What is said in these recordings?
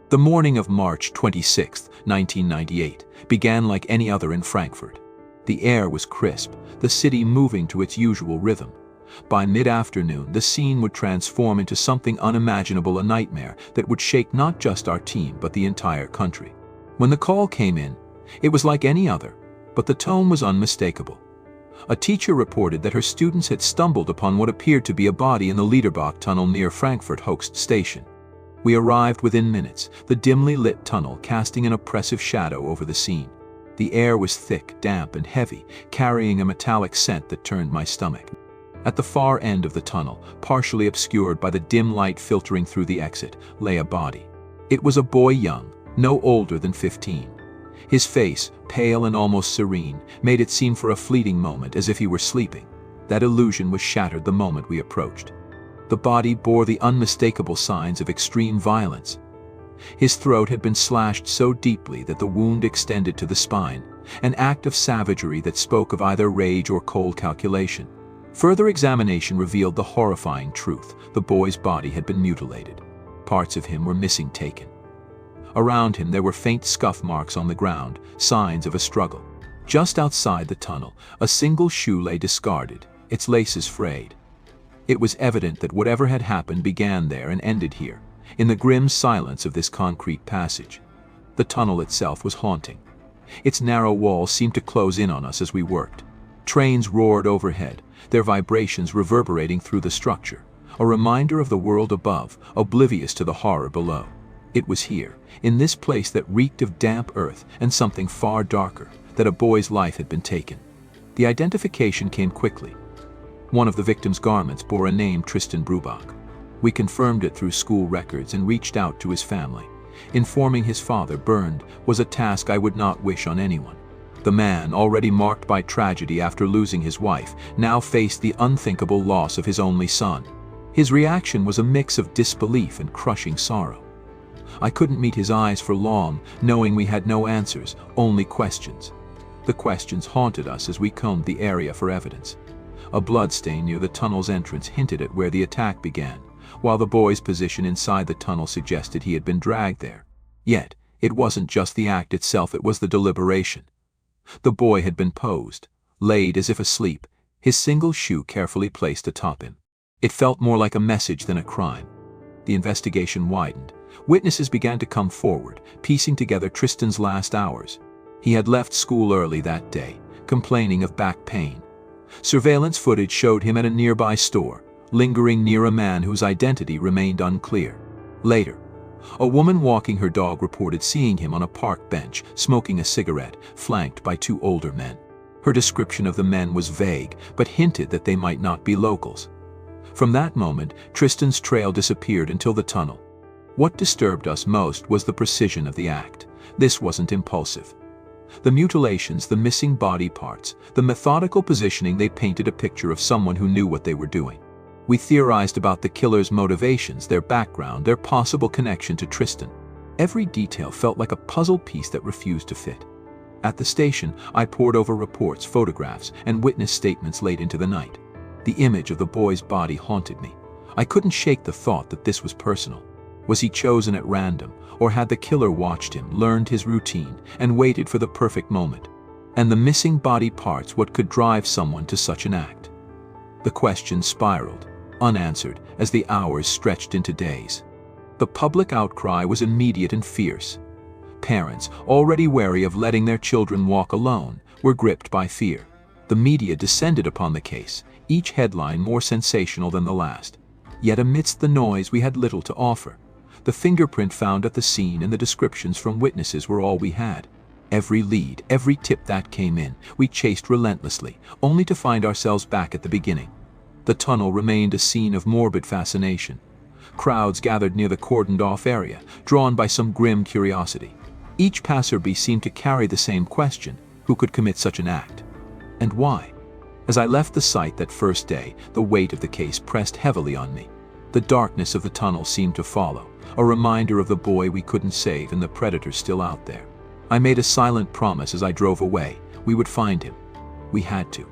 The morning of March 26, 1998, began like any other in Frankfurt. The air was crisp, the city moving to its usual rhythm. By mid-afternoon, the scene would transform into something unimaginable, a nightmare that would shake not just our team but the entire country. When the call came in, it was like any other, but the tone was unmistakable. A teacher reported that her students had stumbled upon what appeared to be a body in the Liederbach tunnel near Frankfurt Hochst station. We arrived within minutes, the dimly lit tunnel casting an oppressive shadow over the scene. The air was thick, damp, and heavy, carrying a metallic scent that turned my stomach. At the far end of the tunnel, partially obscured by the dim light filtering through the exit, lay a body. It was a boy young, no older than 15. His face, pale and almost serene, made it seem for a fleeting moment as if he were sleeping. That illusion was shattered the moment we approached. The body bore the unmistakable signs of extreme violence. His throat had been slashed so deeply that the wound extended to the spine, an act of savagery that spoke of either rage or cold calculation. Further examination revealed the horrifying truth: the boy's body had been mutilated. Parts of him were missing, taken. Around him there were faint scuff marks on the ground, signs of a struggle. Just outside the tunnel, a single shoe lay discarded, its laces frayed. It was evident that whatever had happened began there and ended here, in the grim silence of this concrete passage. The tunnel itself was haunting. Its narrow walls seemed to close in on us as we worked. Trains roared overhead, their vibrations reverberating through the structure, a reminder of the world above, oblivious to the horror below. It was here, in this place that reeked of damp earth and something far darker, that a boy's life had been taken. The identification came quickly. One of the victim's garments bore a name: Tristan Brübach. We confirmed it through school records and reached out to his family. Informing his father, Bernd, was a task I would not wish on anyone. The man, already marked by tragedy after losing his wife, now faced the unthinkable loss of his only son. His reaction was a mix of disbelief and crushing sorrow. I couldn't meet his eyes for long, knowing we had no answers, only questions. The questions haunted us as we combed the area for evidence. A bloodstain near the tunnel's entrance hinted at where the attack began, while the boy's position inside the tunnel suggested he had been dragged there. Yet, it wasn't just the act itself, it was the deliberation. The boy had been posed, laid as if asleep, his single shoe carefully placed atop him. It felt more like a message than a crime. The investigation widened. Witnesses began to come forward, piecing together Tristan's last hours. He had left school early that day, complaining of back pain. Surveillance footage showed him at a nearby store, lingering near a man whose identity remained unclear. Later, a woman walking her dog reported seeing him on a park bench, smoking a cigarette, flanked by two older men. Her description of the men was vague, but hinted that they might not be locals. From that moment, Tristan's trail disappeared until the tunnel. What disturbed us most was the precision of the act. This wasn't impulsive. The mutilations, the missing body parts, the methodical positioning, they painted a picture of someone who knew what they were doing. We theorized about the killer's motivations, their background, their possible connection to Tristan. Every detail felt like a puzzle piece that refused to fit. At the station, I pored over reports, photographs, and witness statements late into the night. The image of the boy's body haunted me. I couldn't shake the thought that this was personal. Was he chosen at random, or had the killer watched him, learned his routine, and waited for the perfect moment? And the missing body parts, what could drive someone to such an act? The questions spiraled, unanswered, as the hours stretched into days. The public outcry was immediate and fierce. Parents, already wary of letting their children walk alone, were gripped by fear. The media descended upon the case, each headline more sensational than the last. Yet amidst the noise we had little to offer. The fingerprint found at the scene and the descriptions from witnesses were all we had. Every lead, every tip that came in, we chased relentlessly, only to find ourselves back at the beginning. The tunnel remained a scene of morbid fascination. Crowds gathered near the cordoned-off area, drawn by some grim curiosity. Each passerby seemed to carry the same question: who could commit such an act? And why? As I left the site that first day, the weight of the case pressed heavily on me. The darkness of the tunnel seemed to follow, a reminder of the boy we couldn't save and the predator still out there. I made a silent promise as I drove away: we would find him. We had to.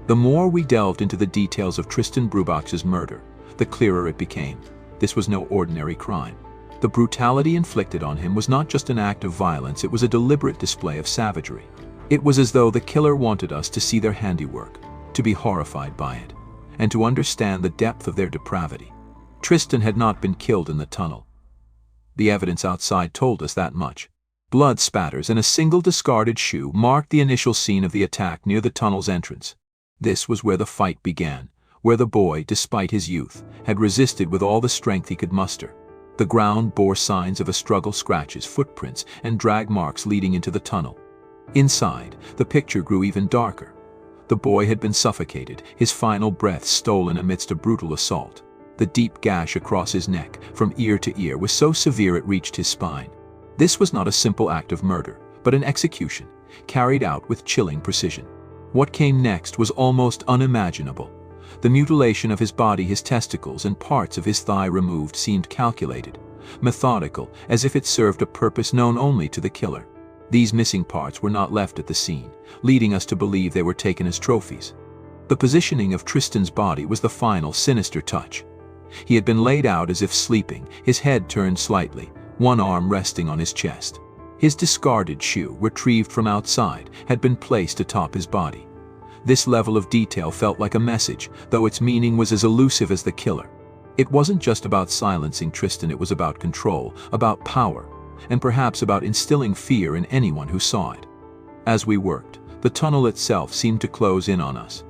The more we delved into the details of Tristan Brübach's murder, the clearer it became. This was no ordinary crime. The brutality inflicted on him was not just an act of violence, it was a deliberate display of savagery. It was as though the killer wanted us to see their handiwork, to be horrified by it, and to understand the depth of their depravity. Tristan had not been killed in the tunnel. The evidence outside told us that much. Blood spatters and a single discarded shoe marked the initial scene of the attack near the tunnel's entrance. This was where the fight began, where the boy, despite his youth, had resisted with all the strength he could muster. The ground bore signs of a struggle: scratches, footprints, and drag marks leading into the tunnel. Inside, the picture grew even darker. The boy had been suffocated, his final breath stolen amidst a brutal assault. The deep gash across his neck, from ear to ear, was so severe it reached his spine. This was not a simple act of murder, but an execution, carried out with chilling precision. What came next was almost unimaginable. The mutilation of his body, his testicles, and parts of his thigh removed, seemed calculated, methodical, as if it served a purpose known only to the killer. These missing parts were not left at the scene, leading us to believe they were taken as trophies. The positioning of Tristan's body was the final, sinister touch. He had been laid out as if sleeping, his head turned slightly, one arm resting on his chest. His discarded shoe, retrieved from outside, had been placed atop his body. This level of detail felt like a message, though its meaning was as elusive as the killer. It wasn't just about silencing Tristan, it was about control, about power, and perhaps about instilling fear in anyone who saw it. As we worked, the tunnel itself seemed to close in on us.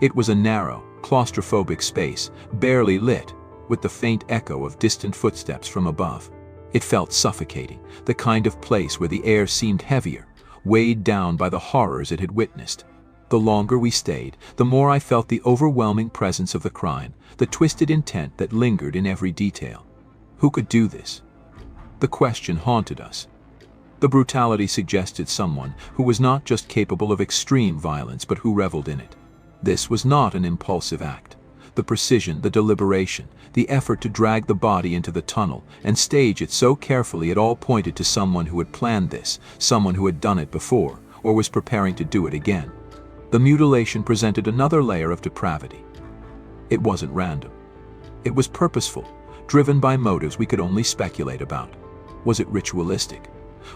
It was a narrow, claustrophobic space, barely lit, with the faint echo of distant footsteps from above. It felt suffocating, the kind of place where the air seemed heavier, weighed down by the horrors it had witnessed. The longer we stayed, the more I felt the overwhelming presence of the crime, the twisted intent that lingered in every detail. Who could do this? The question haunted us. The brutality suggested someone who was not just capable of extreme violence, but who reveled in it. This was not an impulsive act. The precision, the deliberation, the effort to drag the body into the tunnel and stage it so carefully, it all pointed to someone who had planned this, someone who had done it before, or was preparing to do it again. The mutilation presented another layer of depravity. It wasn't random. It was purposeful, driven by motives we could only speculate about. Was it ritualistic?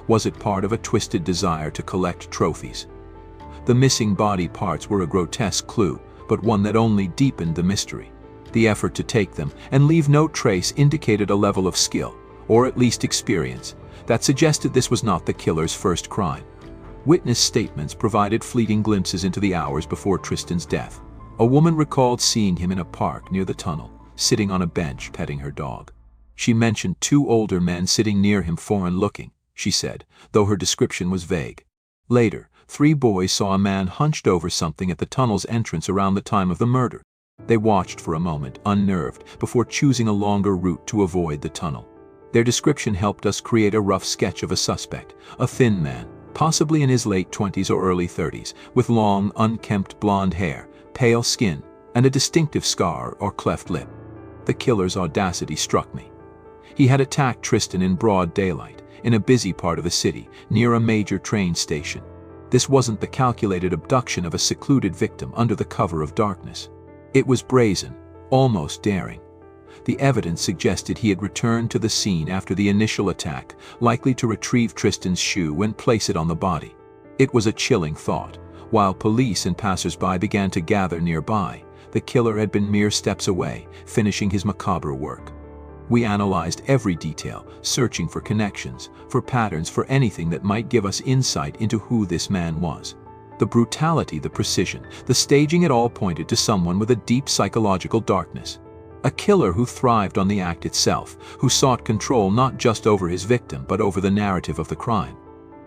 Was it part of a twisted desire to collect trophies? The missing body parts were a grotesque clue, but one that only deepened the mystery. The effort to take them and leave no trace indicated a level of skill, or at least experience, that suggested this was not the killer's first crime. Witness statements provided fleeting glimpses into the hours before Tristan's death. A woman recalled seeing him in a park near the tunnel, sitting on a bench petting her dog. She mentioned two older men sitting near him, foreign-looking, she said, though her description was vague. Later, 3 boys saw a man hunched over something at the tunnel's entrance around the time of the murder. They watched for a moment, unnerved, before choosing a longer route to avoid the tunnel. Their description helped us create a rough sketch of a suspect, a thin man, possibly in his late 20s or early 30s, with long, unkempt blonde hair, pale skin, and a distinctive scar or cleft lip. The killer's audacity struck me. He had attacked Tristan in broad daylight, in a busy part of the city, near a major train station. This wasn't the calculated abduction of a secluded victim under the cover of darkness. It was brazen, almost daring. The evidence suggested he had returned to the scene after the initial attack, likely to retrieve Tristan's shoe and place it on the body. It was a chilling thought. While police and passers-by began to gather nearby, the killer had been mere steps away, finishing his macabre work. We analyzed every detail, searching for connections, for patterns, for anything that might give us insight into who this man was. The brutality, the precision, the staging, it all pointed to someone with a deep psychological darkness. A killer who thrived on the act itself, who sought control not just over his victim but over the narrative of the crime.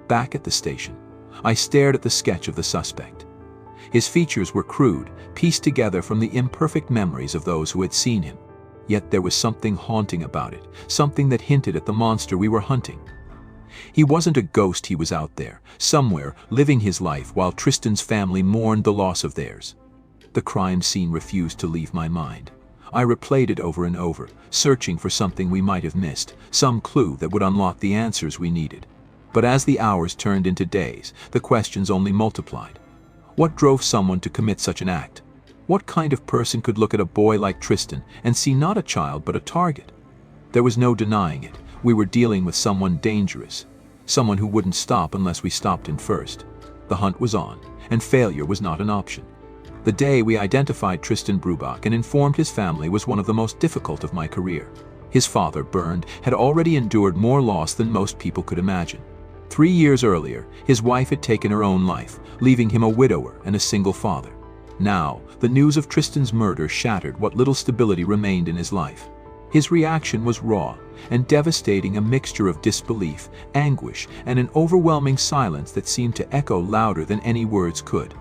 Back at the station, I stared at the sketch of the suspect. His features were crude, pieced together from the imperfect memories of those who had seen him. Yet there was something haunting about it, something that hinted at the monster we were hunting. He wasn't a ghost, he was out there, somewhere, living his life while Tristan's family mourned the loss of theirs. The crime scene refused to leave my mind. I replayed it over and over, searching for something we might have missed, some clue that would unlock the answers we needed. But as the hours turned into days, the questions only multiplied. What drove someone to commit such an act? What kind of person could look at a boy like Tristan and see not a child but a target? There was no denying it. We were dealing with someone dangerous, someone who wouldn't stop unless we stopped him first. The hunt was on, and failure was not an option. The day we identified Tristan Brübach and informed his family was one of the most difficult of my career. His father, Bernd, had already endured more loss than most people could imagine. 3 years earlier, his wife had taken her own life, leaving him a widower and a single father. Now, the news of Tristan's murder shattered what little stability remained in his life. His reaction was raw and devastating, a mixture of disbelief, anguish, and an overwhelming silence that seemed to echo louder than any words could.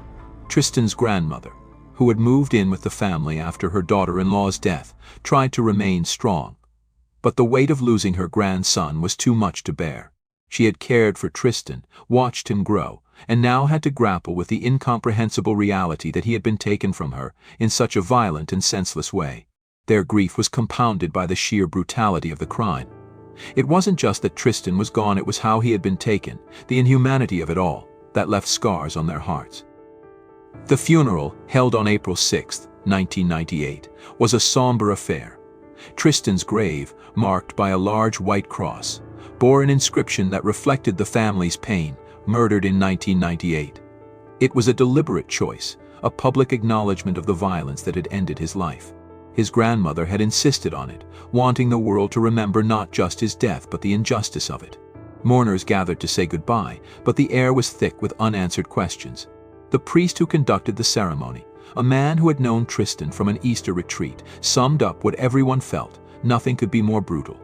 Tristan's grandmother, who had moved in with the family after her daughter-in-law's death, tried to remain strong. But the weight of losing her grandson was too much to bear. She had cared for Tristan, watched him grow, and now had to grapple with the incomprehensible reality that he had been taken from her in such a violent and senseless way. Their grief was compounded by the sheer brutality of the crime. It wasn't just that Tristan was gone, it was how he had been taken, the inhumanity of it all, that left scars on their hearts. The funeral, held on April 6, 1998, was a somber affair. Tristan's grave, marked by a large white cross, bore an inscription that reflected the family's pain, murdered in 1998. It was a deliberate choice, a public acknowledgement of the violence that had ended his life. His grandmother had insisted on it, wanting the world to remember not just his death but the injustice of it. Mourners gathered to say goodbye, but the air was thick with unanswered questions. The priest who conducted the ceremony, a man who had known Tristan from an Easter retreat, summed up what everyone felt: nothing could be more brutal.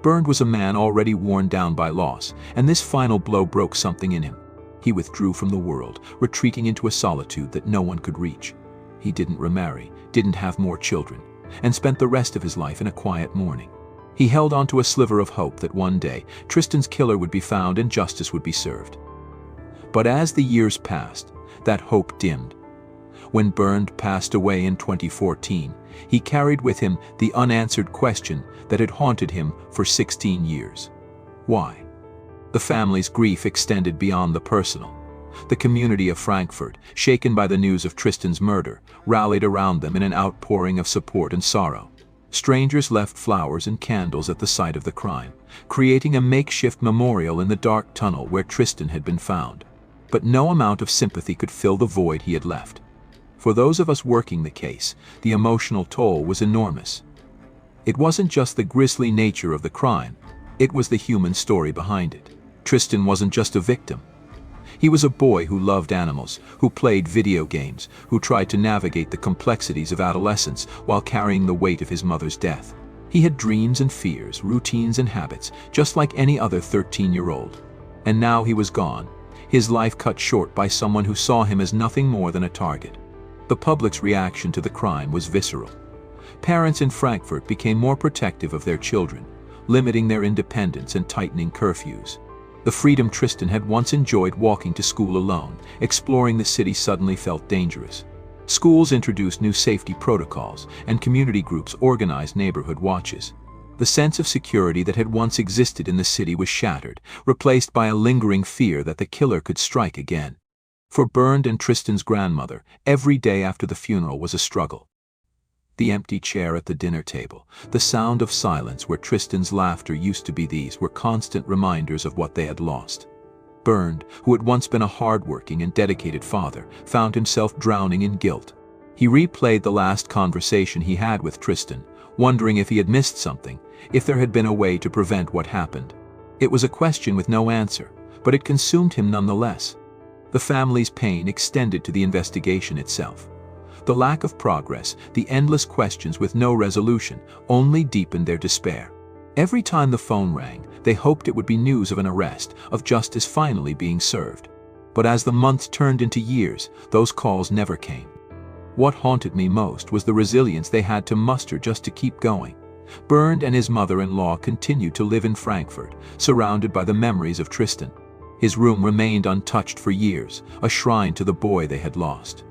Bernd was a man already worn down by loss, and this final blow broke something in him. He withdrew from the world, retreating into a solitude that no one could reach. He didn't remarry, didn't have more children, and spent the rest of his life in a quiet mourning. He held on to a sliver of hope that one day Tristan's killer would be found and justice would be served. But as the years passed, that hope dimmed. When Bernd passed away in 2014, he carried with him the unanswered question that had haunted him for 16 years. Why? The family's grief extended beyond the personal. The community of Frankfurt, shaken by the news of Tristan's murder, rallied around them in an outpouring of support and sorrow. Strangers left flowers and candles at the site of the crime, creating a makeshift memorial in the dark tunnel where Tristan had been found. But no amount of sympathy could fill the void he had left. For those of us working the case, the emotional toll was enormous. It wasn't just the grisly nature of the crime, it was the human story behind it. Tristan wasn't just a victim. He was a boy who loved animals, who played video games, who tried to navigate the complexities of adolescence while carrying the weight of his mother's death. He had dreams and fears, routines and habits, just like any other 13-year-old. And now he was gone, his life cut short by someone who saw him as nothing more than a target. The public's reaction to the crime was visceral. Parents in Frankfurt became more protective of their children, limiting their independence and tightening curfews. The freedom Tristan had once enjoyed, walking to school alone, exploring the city, suddenly felt dangerous. Schools introduced new safety protocols, and community groups organized neighborhood watches. The sense of security that had once existed in the city was shattered, replaced by a lingering fear that the killer could strike again. For Bernd and Tristan's grandmother, every day after the funeral was a struggle. The empty chair at the dinner table, the sound of silence where Tristan's laughter used to be, these were constant reminders of what they had lost. Bernd, who had once been a hard-working and dedicated father, found himself drowning in guilt. He replayed the last conversation he had with Tristan, wondering if he had missed something, if there had been a way to prevent what happened. It was a question with no answer, but it consumed him nonetheless. The family's pain extended to the investigation itself. The lack of progress, the endless questions with no resolution, only deepened their despair. Every time the phone rang, they hoped it would be news of an arrest, of justice finally being served. But as the months turned into years, those calls never came. What haunted me most was the resilience they had to muster just to keep going. Bernd and his mother-in-law continued to live in Frankfurt, surrounded by the memories of Tristan. His room remained untouched for years, a shrine to the boy they had lost.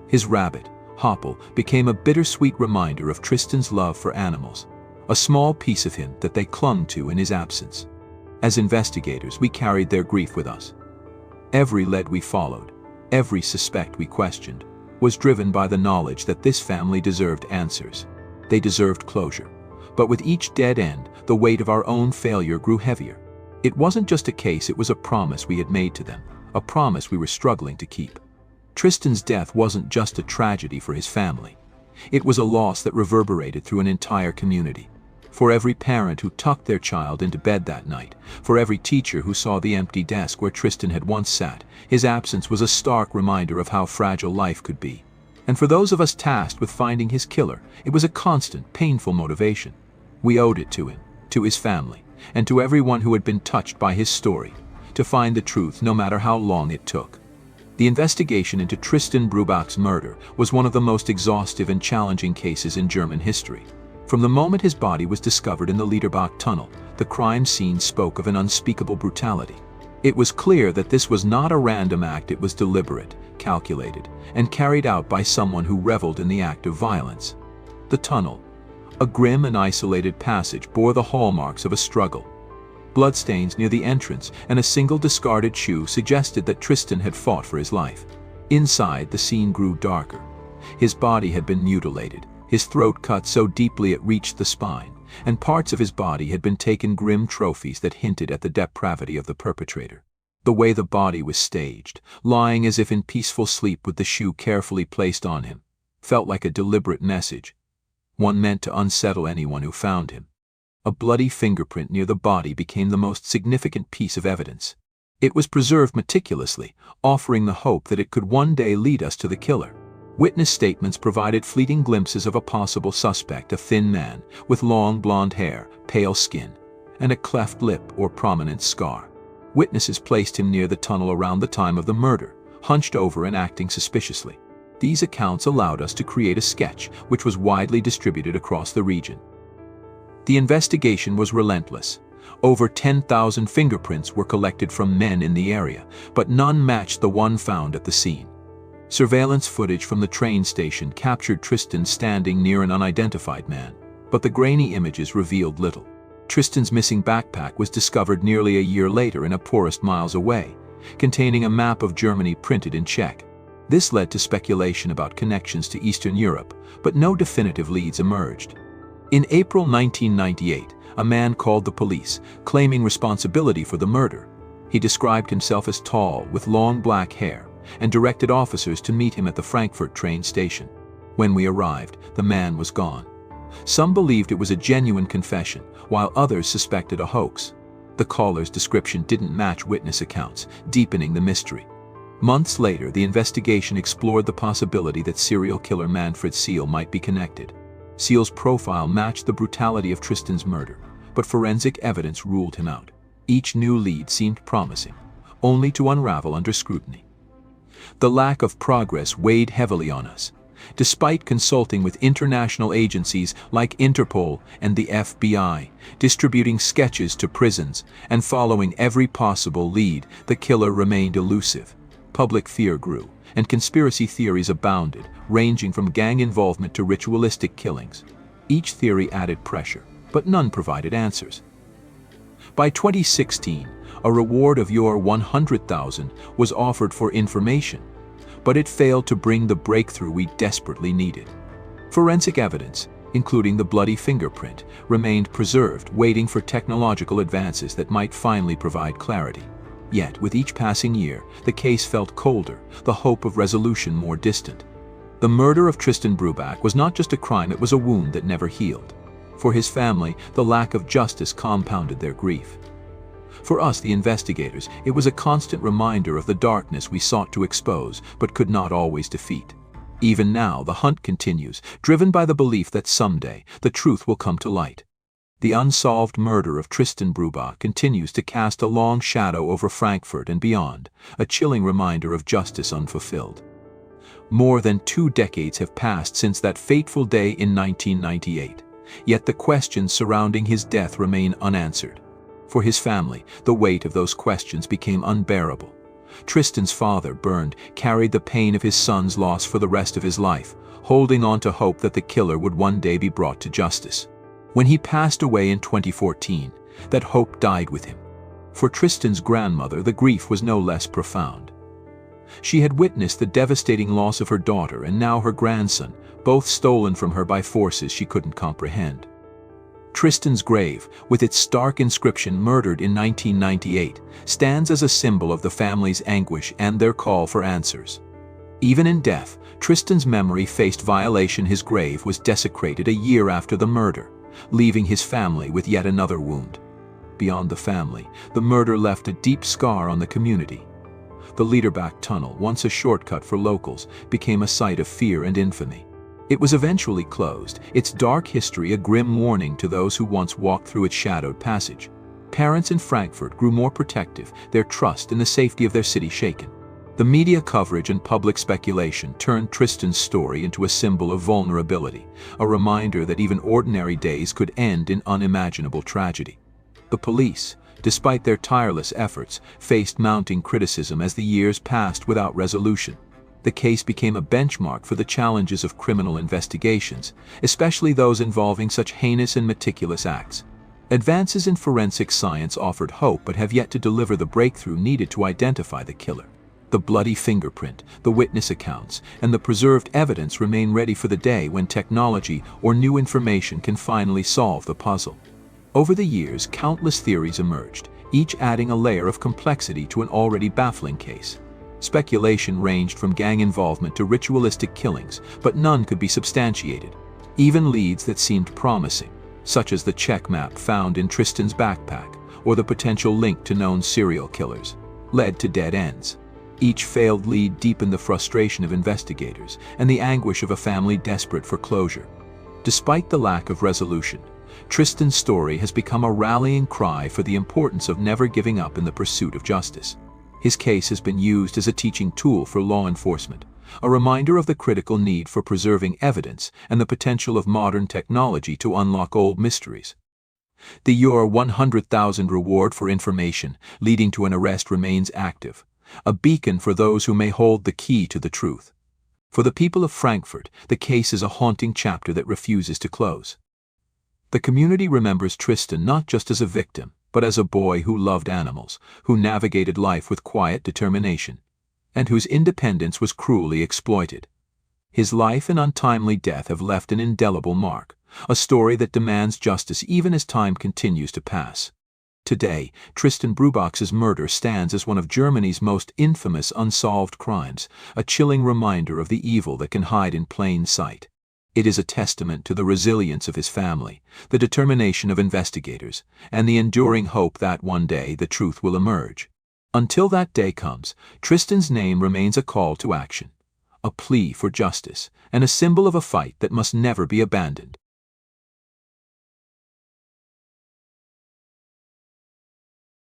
His rabbit, Hoppel, became a bittersweet reminder of Tristan's love for animals, a small piece of him that they clung to in his absence. As investigators, we carried their grief with us. Every lead we followed, every suspect we questioned, was driven by the knowledge that this family deserved answers. They deserved closure. But with each dead end, the weight of our own failure grew heavier. It wasn't just a case, it was a promise we had made to them, a promise we were struggling to keep. Tristan's death wasn't just a tragedy for his family. It was a loss that reverberated through an entire community. For every parent who tucked their child into bed that night, for every teacher who saw the empty desk where Tristan had once sat, his absence was a stark reminder of how fragile life could be. And for those of us tasked with finding his killer, it was a constant, painful motivation. We owed it to him, to his family, and to everyone who had been touched by his story, to find the truth no matter how long it took. The investigation into Tristan Brübach's murder was one of the most exhaustive and challenging cases in German history. From the moment his body was discovered in the Liederbach tunnel, the crime scene spoke of an unspeakable brutality. It was clear that this was not a random act, it was deliberate, calculated, and carried out by someone who reveled in the act of violence. The tunnel, a grim and isolated passage, bore the hallmarks of a struggle. Bloodstains near the entrance and a single discarded shoe suggested that Tristan had fought for his life. Inside, the scene grew darker. His body had been mutilated, his throat cut so deeply it reached the spine, and parts of his body had been taken, grim trophies that hinted at the depravity of the perpetrator. The way the body was staged, lying as if in peaceful sleep with the shoe carefully placed on him, felt like a deliberate message, one meant to unsettle anyone who found him. A bloody fingerprint near the body became the most significant piece of evidence. It was preserved meticulously, offering the hope that it could one day lead us to the killer. Witness statements provided fleeting glimpses of a possible suspect, a thin man with long blonde hair, pale skin, and a cleft lip or prominent scar. Witnesses placed him near the tunnel around the time of the murder, hunched over and acting suspiciously. These accounts allowed us to create a sketch which was widely distributed across the region. The investigation was relentless. Over 10,000 fingerprints were collected from men in the area, but none matched the one found at the scene. Surveillance footage from the train station captured Tristan standing near an unidentified man, but the grainy images revealed little. Tristan's missing backpack was discovered nearly a year later in a forest miles away, containing a map of Germany printed in Czech. This led to speculation about connections to Eastern Europe, but no definitive leads emerged. In April 1998, a man called the police, claiming responsibility for the murder. He described himself as tall, with long black hair, and directed officers to meet him at the Frankfurt train station. When we arrived, the man was gone. Some believed it was a genuine confession, while others suspected a hoax. The caller's description didn't match witness accounts, deepening the mystery. Months later, the investigation explored the possibility that serial killer Manfred Seal might be connected. Seal's profile matched the brutality of Tristan's murder, but forensic evidence ruled him out. Each new lead seemed promising, only to unravel under scrutiny. The lack of progress weighed heavily on us. Despite consulting with international agencies like Interpol and the FBI, distributing sketches to prisons, and following every possible lead, the killer remained elusive. Public fear grew, and conspiracy theories abounded, ranging from gang involvement to ritualistic killings. Each theory added pressure, but none provided answers. By 2016, a reward of euro 100,000 was offered for information, but it failed to bring the breakthrough we desperately needed. Forensic evidence, including the bloody fingerprint, remained preserved, waiting for technological advances that might finally provide clarity. Yet, with each passing year, the case felt colder, the hope of resolution more distant. The murder of Tristan Brübach was not just a crime, it was a wound that never healed. For his family, the lack of justice compounded their grief. For us, the investigators, it was a constant reminder of the darkness we sought to expose but could not always defeat. Even now, the hunt continues, driven by the belief that someday the truth will come to light. The unsolved murder of Tristan Brübach continues to cast a long shadow over Frankfurt and beyond, a chilling reminder of justice unfulfilled. More than 2 decades have passed since that fateful day in 1998, yet the questions surrounding his death remain unanswered. For his family, the weight of those questions became unbearable. Tristan's father, Bernd, carried the pain of his son's loss for the rest of his life, holding on to hope that the killer would one day be brought to justice. When he passed away in 2014, that hope died with him. For Tristan's grandmother, the grief was no less profound. She had witnessed the devastating loss of her daughter and now her grandson, both stolen from her by forces she couldn't comprehend. Tristan's grave, with its stark inscription "Murdered in 1998, stands as a symbol of the family's anguish and their call for answers. Even in death, Tristan's memory faced violation. His grave was desecrated a year after the murder, leaving his family with yet another wound. Beyond the family, the murder left a deep scar on the community. The Liederbach Tunnel, once a shortcut for locals, became a site of fear and infamy. It was eventually closed, its dark history a grim warning to those who once walked through its shadowed passage. Parents in Frankfurt grew more protective, their trust in the safety of their city shaken. The media coverage and public speculation turned Tristan's story into a symbol of vulnerability, a reminder that even ordinary days could end in unimaginable tragedy. The police, despite their tireless efforts, faced mounting criticism as the years passed without resolution. The case became a benchmark for the challenges of criminal investigations, especially those involving such heinous and meticulous acts. Advances in forensic science offered hope but have yet to deliver the breakthrough needed to identify the killer. The bloody fingerprint, the witness accounts, and the preserved evidence remain ready for the day when technology or new information can finally solve the puzzle. Over the years, countless theories emerged, each adding a layer of complexity to an already baffling case. Speculation ranged from gang involvement to ritualistic killings, but none could be substantiated. Even leads that seemed promising, such as the check map found in Tristan's backpack or the potential link to known serial killers, led to dead ends. Each failed lead deepened the frustration of investigators and the anguish of a family desperate for closure. Despite the lack of resolution, Tristan's story has become a rallying cry for the importance of never giving up in the pursuit of justice. His case has been used as a teaching tool for law enforcement, a reminder of the critical need for preserving evidence and the potential of modern technology to unlock old mysteries. The Euro 100,000 reward for information leading to an arrest remains active, a beacon for those who may hold the key to the truth. For the people of Frankfurt, the case is a haunting chapter that refuses to close. The community remembers Tristan not just as a victim, but as a boy who loved animals, who navigated life with quiet determination, and whose independence was cruelly exploited. His life and untimely death have left an indelible mark, a story that demands justice even as time continues to pass. Today, Tristan Brübach's murder stands as one of Germany's most infamous unsolved crimes, a chilling reminder of the evil that can hide in plain sight. It is a testament to the resilience of his family, the determination of investigators, and the enduring hope that one day the truth will emerge. Until that day comes, Tristan's name remains a call to action, a plea for justice, and a symbol of a fight that must never be abandoned.